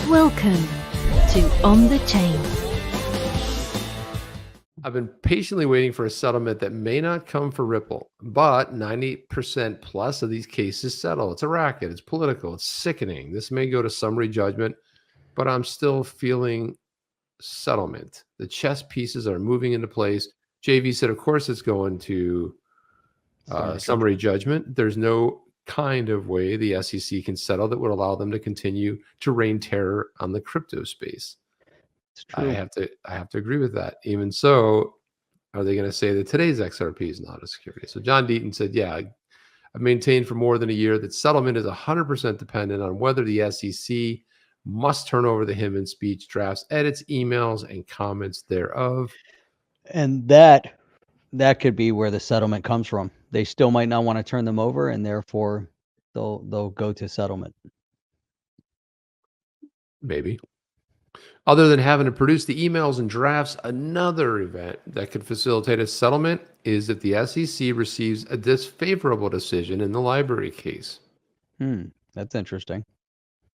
Welcome to On the Chain. I've been patiently waiting for a settlement that may not come for Ripple, but 90% plus of these cases settle. It's a racket. It's political. It's sickening. This may go to summary judgment, but I'm still feeling settlement. The chess pieces are moving into place. JV said, of course, it's going to summary judgment. There's no kind of way the SEC can settle that would allow them to continue to rain terror on the crypto space. It's true. I have to agree with that. Even so, are they going to say that today's XRP is not a security? So John Deaton said, yeah, I've maintained for more than a year that settlement is 100% dependent on whether the SEC must turn over the hymn and speech drafts, edits, emails, and comments thereof. And that could be where the settlement comes from. They still might not want to turn them over, and therefore they'll go to settlement. Maybe. Other than having to produce the emails and drafts, another event that could facilitate a settlement is if the SEC receives a disfavorable decision in the library case. That's interesting.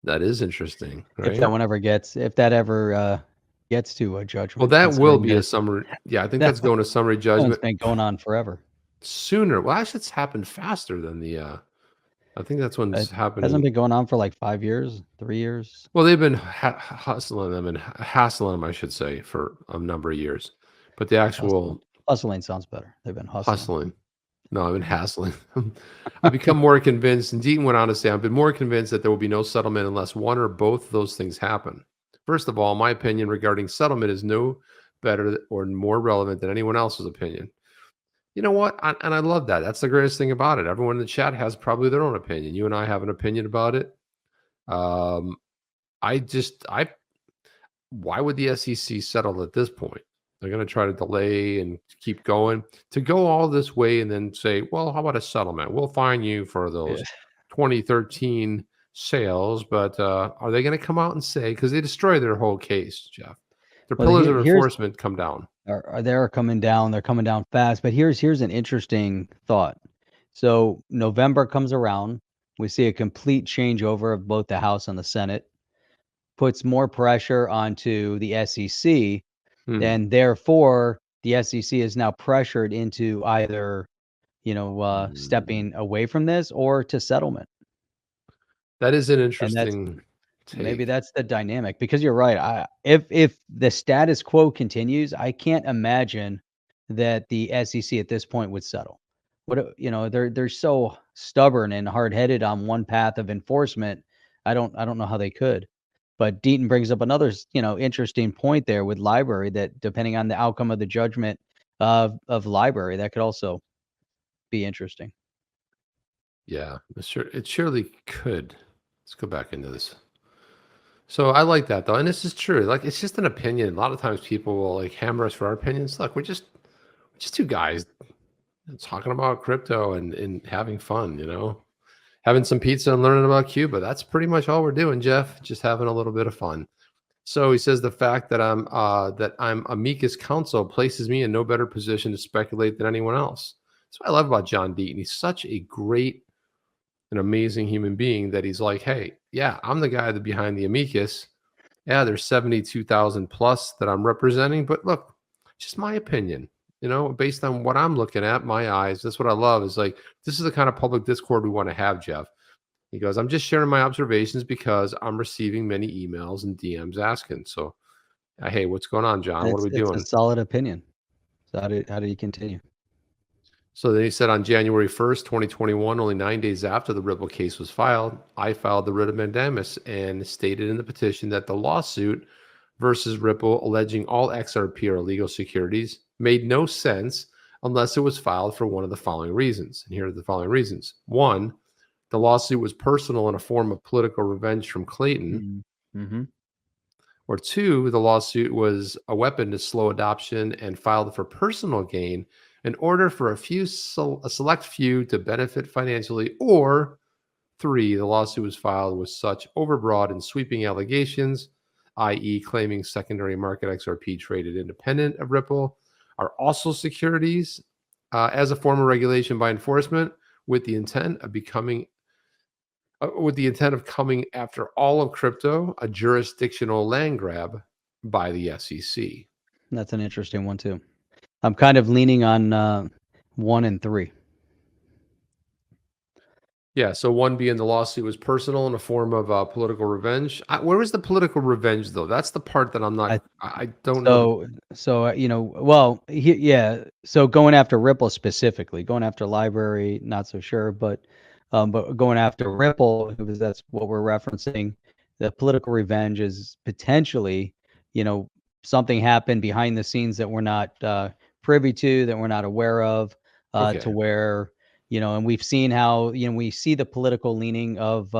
That is interesting, right? If that ever gets to a judgment. Well, that will be a summary. Yeah, I think that's going to summary judgment. It's been going on forever. Sooner. Well, actually, it's happened faster than the. I think that's when it's happening. Hasn't been going on for like 5 years, 3 years. Well, they've been hustling them and hassling them, I should say, for a number of years. But the actual hustling sounds better. They've been hustling. No, I've been hassling. I've become more convinced, and Deaton went on to say, I've been more convinced that there will be no settlement unless one or both of those things happen. First of all, my opinion regarding settlement is no better or more relevant than anyone else's opinion. You know what? And I love that. That's the greatest thing about it. Everyone in the chat has probably their own opinion. You and I have an opinion about it. Why would the SEC settle at this point? They're going to try to delay and keep going. To go all this way and then say, well, how about a settlement? We'll fine you for those 2013 sales, but are they going to come out and say, because they destroy their whole case, Jeff? Their pillars of enforcement come down. They're coming down. They're coming down fast. But here's an interesting thought. So November comes around. We see a complete changeover of both the House and the Senate. Puts more pressure onto the SEC. And therefore, the SEC is now pressured into either, stepping away from this or to settlement. That is an interesting take. Maybe that's the dynamic, because you're right. If the status quo continues, I can't imagine that the SEC at this point would settle. They're so stubborn and hard-headed on one path of enforcement. I don't know how they could. But Deaton brings up another, interesting point there with library, that depending on the outcome of the judgment of library, that could also be interesting. Yeah, it surely could. Let's go back into this. So I like that, though. And this is true. Like, it's just an opinion. A lot of times people will hammer us for our opinions. Look, we're just two guys talking about crypto and having fun, having some pizza and learning about Cuba. That's pretty much all we're doing, Jeff. Just having a little bit of fun. So he says the fact that I'm amicus counsel places me in no better position to speculate than anyone else. That's what I love about John Deaton. He's such a great and amazing human being that he's like, hey, yeah, I'm the guy behind the amicus. Yeah, there's 72,000 plus that I'm representing, but look, just my opinion. Based on what I'm looking at, my eyes, that's what I love. Is like, this is the kind of public discord we want to have, Jeff. He goes, I'm just sharing my observations because I'm receiving many emails and DMs asking. So, hey, what's going on, John? What are we doing? It's a solid opinion. So how do you continue? So then he said on January 1st, 2021, only 9 days after the Ripple case was filed, I filed the writ of mandamus and stated in the petition that the lawsuit versus Ripple alleging all XRP are illegal securities made no sense unless it was filed for one of the following reasons. And here are the following reasons. One, the lawsuit was personal in a form of political revenge from Clayton. Mm-hmm. Or two, the lawsuit was a weapon to slow adoption and filed for personal gain in order for a select few to benefit financially. Or three, the lawsuit was filed with such overbroad and sweeping allegations, i.e. claiming secondary market XRP traded independent of Ripple are also securities as a form of regulation by enforcement with the intent of becoming with the intent of coming after all of crypto, a jurisdictional land grab by the SEC. That's an interesting one too. I'm kind of leaning on 1 and 3. Yeah, so one being the lawsuit was personal in a form of political revenge. Where was the political revenge, though? That's the part that I'm I not. I don't know. well, yeah. So going after Ripple specifically, going after Library, not so sure, but going after Ripple, because that's what we're referencing. The political revenge is potentially, something happened behind the scenes that we're not privy to, that we're not aware of, to Okay. where, and we've seen how, we see the political leaning of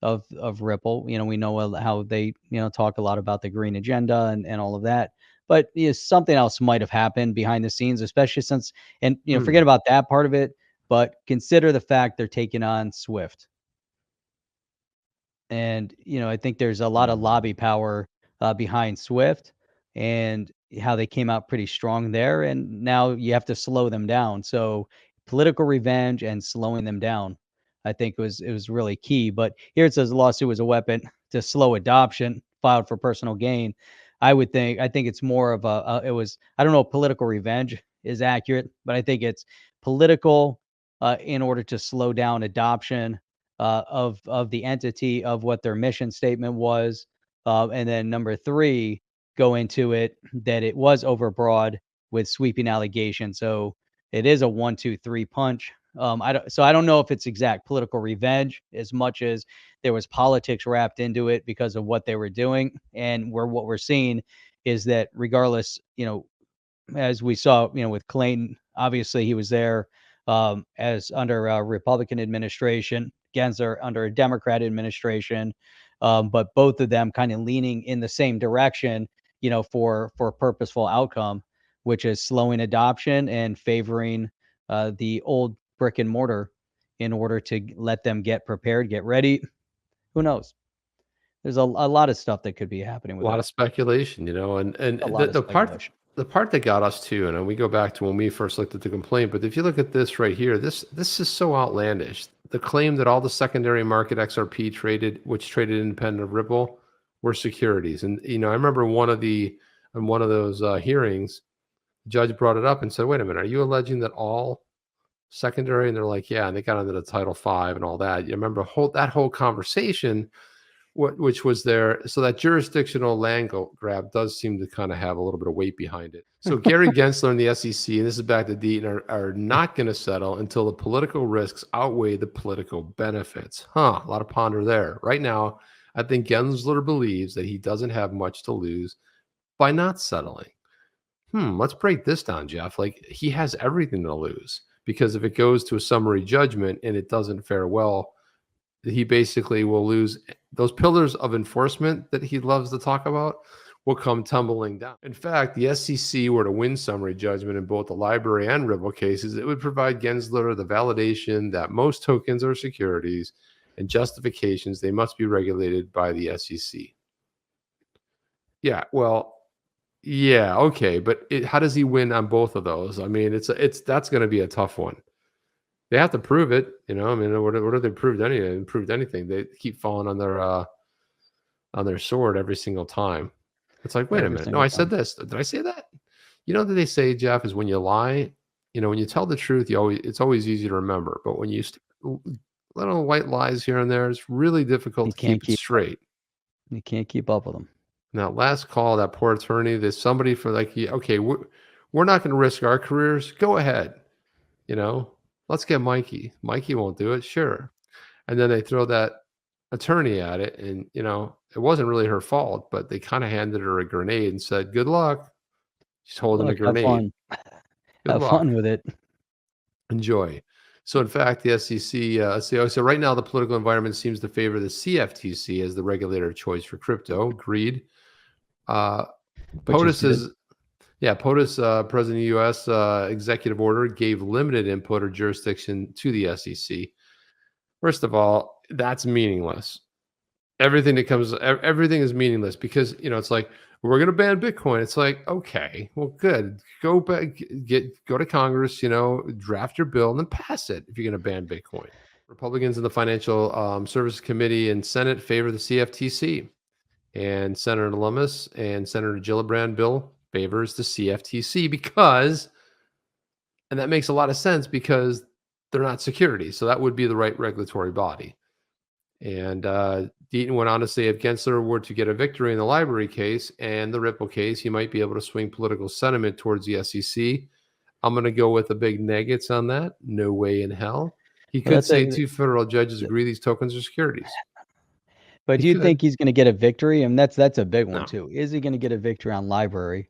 Ripple. We know how they, talk a lot about the green agenda and all of that. But something else might have happened behind the scenes, especially since, and forget about that part of it, but consider the fact they're taking on Swift. And I think there's a lot of lobby power behind Swift, and how they came out pretty strong there. And now you have to slow them down. So political revenge and slowing them down, I think it was really key. But here it says the lawsuit was a weapon to slow adoption, filed for personal gain. I think it's more of it was, I don't know if political revenge is accurate, but I think it's political in order to slow down adoption of the entity, of what their mission statement was. And then number 3, go into it that it was overbroad with sweeping allegations. So it is a 1, 2, 3 punch. I don't know if it's exact political revenge as much as there was politics wrapped into it because of what they were doing. And what we're seeing is that regardless, as we saw, with Clayton, obviously he was there as under a Republican administration, Gensler under a Democrat administration, but both of them kind of leaning in the same direction, for purposeful outcome, which is slowing adoption and favoring the old brick and mortar in order to let them get prepared, get ready. Who knows? There's a lot of stuff that could be happening A with lot it. of speculation, and A lot of speculation. the part that got us too, and we go back to when we first looked at the complaint. But if you look at this right here, this is so outlandish. The claim that all the secondary market XRP which traded independent of Ripple, were securities. And I remember in one of those hearings, the judge brought it up and said, "Wait a minute, are you alleging that all secondary?" And they're like, "Yeah." And they got into the Title V and all that. You remember that whole conversation, which was there. So that jurisdictional land grab does seem to kind of have a little bit of weight behind it. So Gary Gensler and the SEC, and this is back to Deaton, are not going to settle until the political risks outweigh the political benefits. A lot of ponder there. Right now, I think Gensler believes that he doesn't have much to lose by not settling. Let's break this down, Jeff. Like, he has everything to lose, because if it goes to a summary judgment and it doesn't fare well, he basically will lose. Those pillars of enforcement that he loves to talk about will come tumbling down. In fact, the SEC were to win summary judgment in both the Library and Ripple cases, it would provide Gensler the validation that most tokens are securities and justifications they must be regulated by the SEC. Yeah, well, yeah, okay, but how does he win on both of those? I mean, that's going to be a tough one. They have to prove it, I mean, what have they proved? Anything? They keep falling on their sword every single time. It's like, wait a minute, no, I said this. Did I say that? That they say, Jeff, is when you lie, when you tell the truth, it's always easy to remember. But when you little white lies here and there, it's really difficult to keep it straight. You can't keep up with them. Now, last call, that poor attorney, there's somebody for okay, we're not going to risk our careers. Go ahead. Let's get Mikey. Mikey won't do it. Sure. And then they throw that attorney at it. And, it wasn't really her fault, but they kind of handed her a grenade and said, good luck. She's holding a grenade. Have fun. Have fun with it. Enjoy. So, in fact, the SEC, so right now the political environment seems to favor the CFTC as the regulator of choice for crypto. Agreed. POTUS, president of the U.S. Executive order gave limited input or jurisdiction to the SEC. First of all, that's meaningless. Everything is meaningless, because it's like, we're going to ban Bitcoin. It's like, okay, well, good. Go back, go to Congress, draft your bill and then pass it if you're going to ban Bitcoin. Republicans in the Financial Services Committee and Senate favor the CFTC. And Senator Lummis and Senator Gillibrand bill favors the CFTC because, and that makes a lot of sense because they're not securities. So that would be the right regulatory body. And Deaton went on to say if Gensler were to get a victory in the library case and the Ripple case, he might be able to swing political sentiment towards the SEC. I'm going to go with the big negates on that. No way in hell. He could say two federal judges agree these tokens are securities. But do you think he's going to get a victory? And that's a big one No. too. Is he going to get a victory on library?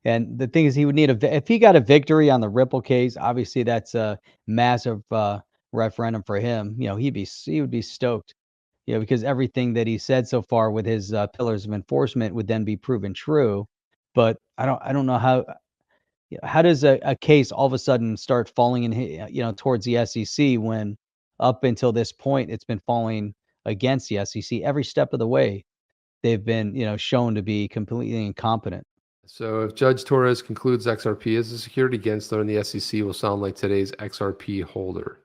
And the thing is, he would need if he got a victory on the Ripple case, obviously that's a massive referendum for him. You know, he would be stoked. You know, because everything that he said so far with his pillars of enforcement would then be proven true. But I don't know how does a case all of a sudden start falling in towards the SEC when up until this point it's been falling against the SEC every step of the way. They've been shown to be completely incompetent. So if Judge Torres concludes XRP is a security, Gensler and the SEC will sound like today's XRP holder.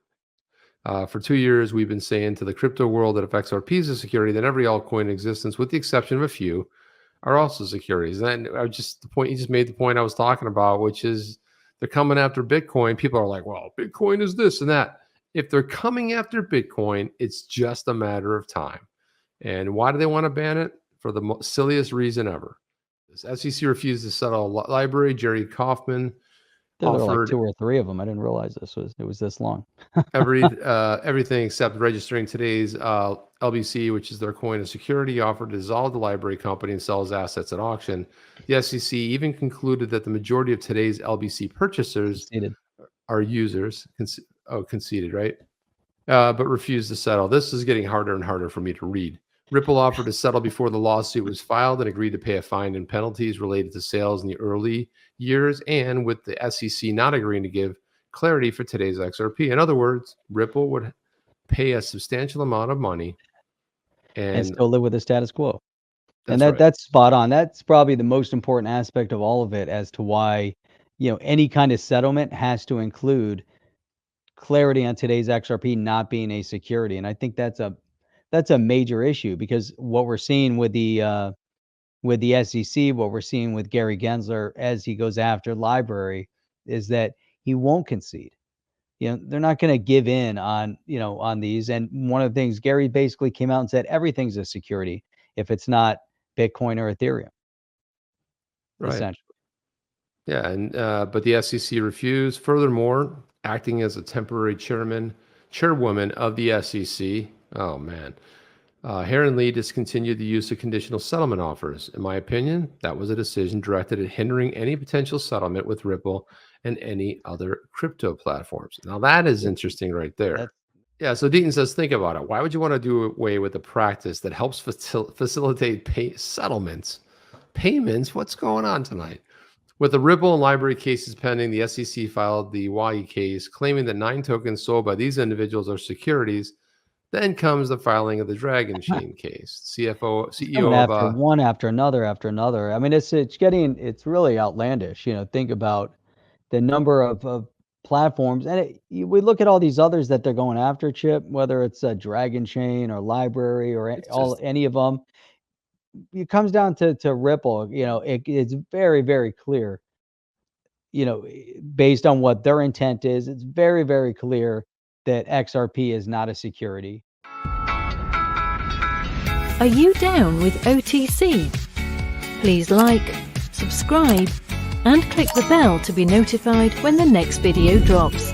For 2 years, we've been saying to the crypto world that if XRP is a security, then every altcoin in existence, with the exception of a few, are also securities. And you just made the point I was talking about, which is they're coming after Bitcoin. People are like, well, Bitcoin is this and that. If they're coming after Bitcoin, it's just a matter of time. And why do they want to ban it? For the silliest reason ever. This SEC refused to settle a library. Jerry Kaufman There were like 2 or 3 of them. I didn't realize it was this long. Everything except registering today's LBC, which is their coin of security, offered to dissolve the library company and sell his assets at auction. The SEC even concluded that the majority of today's LBC purchasers are users. Conceded, right? But refused to settle. This is getting harder and harder for me to read. Ripple offered to settle before the lawsuit was filed and agreed to pay a fine and penalties related to sales in the early years, and with the SEC not agreeing to give clarity for today's XRP. In other words, Ripple would pay a substantial amount of money and still live with the status quo. And right. That's spot on. That's probably the most important aspect of all of it as to why, any kind of settlement has to include clarity on today's XRP not being a security. And I think that's a major issue, because what we're seeing with the SEC, what we're seeing with Gary Gensler as he goes after library, is that he won't concede. They're not going to give in on these. And one of the things Gary basically came out and said, everything's a security if it's not Bitcoin or Ethereum. Right. Essentially. Yeah, and but the SEC refused. Furthermore, acting as a temporary chairwoman of the SEC. Oh man. Heron Lee discontinued the use of conditional settlement offers. In my opinion, that was a decision directed at hindering any potential settlement with Ripple and any other crypto platforms. Now that is interesting right there. Yeah, so Deaton says, think about it. Why would you want to do away with a practice that helps facilitate settlements? Payments? What's going on tonight? With the Ripple and library cases pending, the SEC filed the YE case, claiming that 9 tokens sold by these individuals are securities. Then comes the filing of the Dragon Chain case. CEO after one after another. I mean, it's really outlandish. Think about the number of platforms, and we look at all these others that they're going after, Chip, whether it's a Dragon Chain or library or any of them. It comes down to Ripple. It's very, very clear. Based on what their intent is, it's very, very clear that XRP is not a security. Are you down with OTC? Please like, subscribe, and click the bell to be notified when the next video drops.